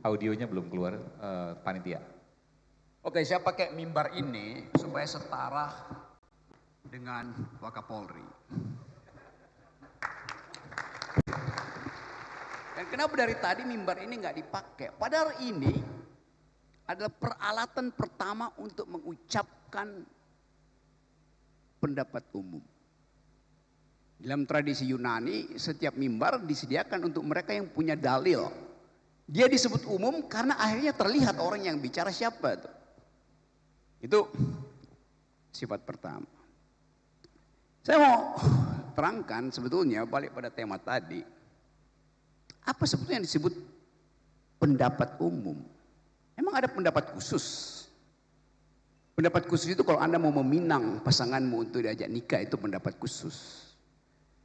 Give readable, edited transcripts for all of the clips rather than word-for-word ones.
Audionya belum keluar, panitia. Oke, saya pakai mimbar ini supaya setara dengan Wakapolri. Dan kenapa dari tadi mimbar ini nggak dipakai? Padahal ini adalah peralatan pertama untuk mengucapkan pendapat umum. Dalam tradisi Yunani, setiap mimbar disediakan untuk mereka yang punya dalil. Dia disebut umum karena akhirnya terlihat orang yang bicara siapa tuh. Itu sifat pertama. Saya mau terangkan sebetulnya balik pada tema tadi. Apa sebetulnya yang disebut pendapat umum? Emang ada pendapat khusus? Pendapat khusus itu kalau Anda mau meminang pasanganmu untuk diajak nikah, itu pendapat khusus.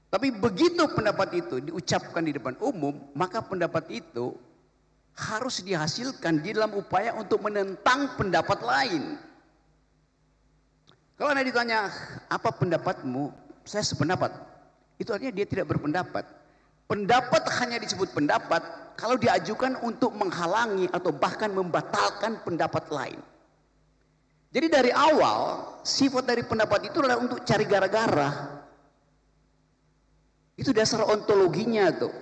Tapi begitu pendapat itu diucapkan di depan umum, maka pendapat itu harus dihasilkan di dalam upaya untuk menentang pendapat lain. Kalau Anda ditanya, apa pendapatmu? Saya sependapat. Itu artinya dia tidak berpendapat. Pendapat hanya disebut pendapat kalau diajukan untuk menghalangi atau bahkan membatalkan pendapat lain. Jadi dari awal, sifat dari pendapat itu adalah untuk cari gara-gara. Itu dasar ontologinya tuh.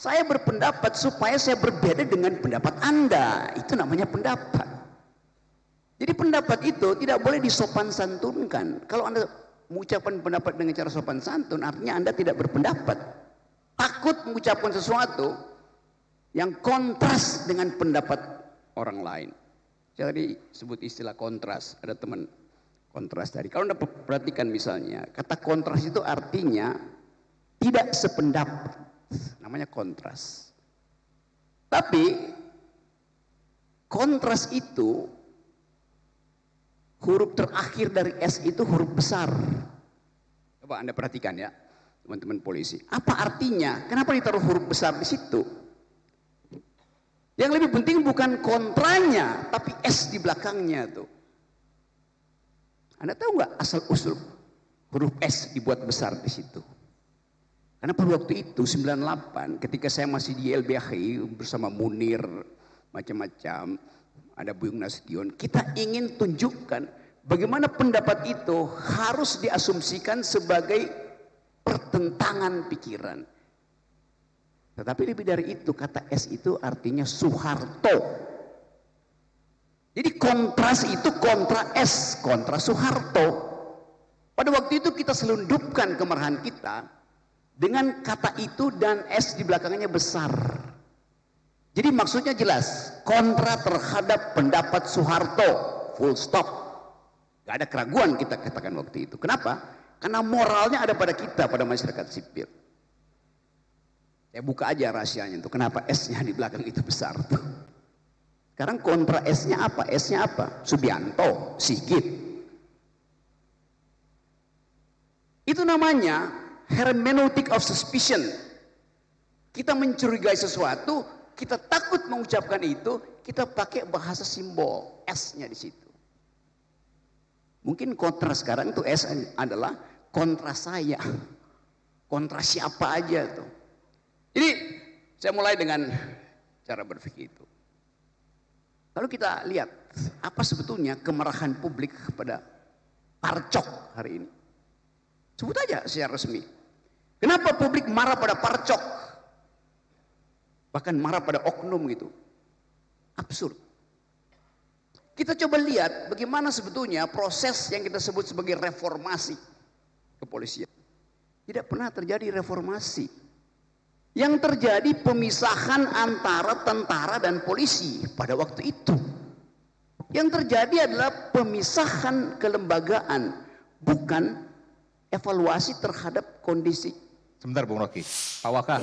Saya berpendapat supaya saya berbeda dengan pendapat Anda. Itu namanya pendapat. Jadi pendapat itu tidak boleh disopan santunkan. Kalau Anda mengucapkan pendapat dengan cara sopan santun, artinya Anda tidak berpendapat. Takut mengucapkan sesuatu yang kontras dengan pendapat orang lain. Saya tadi sebut istilah kontras. Ada teman kontras tadi. Kalau Anda perhatikan misalnya, kata kontras itu artinya tidak sependapat. Namanya kontras. Tapi kontras itu huruf terakhir dari S itu huruf besar. Coba Anda perhatikan ya, teman-teman polisi. Apa artinya? Kenapa ditaruh huruf besar di situ? Yang lebih penting bukan kontranya, tapi S di belakangnya tuh. Anda tahu nggak asal usul huruf S dibuat besar di situ? Karena pada waktu itu 98 ketika saya masih di LBHI bersama Munir macam-macam, ada Buyung Nasution, kita ingin tunjukkan bagaimana pendapat itu harus diasumsikan sebagai pertentangan pikiran. Tetapi lebih dari itu, kata S itu artinya Soeharto. Jadi kontras itu kontra S, kontra Soeharto. Pada waktu itu kita selundupkan kemarahan kita dengan kata itu dan S di belakangnya besar. Jadi maksudnya jelas, kontra terhadap pendapat Soeharto, full stop. Gak ada keraguan kita katakan waktu itu. Kenapa? Karena moralnya ada pada kita, pada masyarakat sipil. Saya buka aja rahasianya itu, kenapa S-nya di belakang itu besar tuh. Sekarang kontra S-nya apa? S-nya apa? Subianto, Sigit. Itu namanya hermeneutic of suspicion. Kita mencurigai sesuatu, kita takut mengucapkan itu, kita pakai bahasa simbol S-nya di situ. Mungkin kontra sekarang itu S adalah kontra saya, kontra siapa aja tuh. Jadi saya mulai dengan cara berpikir itu. Lalu kita lihat apa sebetulnya kemarahan publik kepada Parcok hari ini. Sebut aja secara resmi. Kenapa publik marah pada Parcok? Bahkan marah pada oknum gitu. Absurd. Kita coba lihat bagaimana sebetulnya proses yang kita sebut sebagai reformasi kepolisian. Tidak pernah terjadi reformasi. Yang terjadi pemisahan antara tentara dan polisi pada waktu itu. Yang terjadi adalah pemisahan kelembagaan, bukan evaluasi terhadap kondisi. Sebentar Bung Rocky, Pak Waka.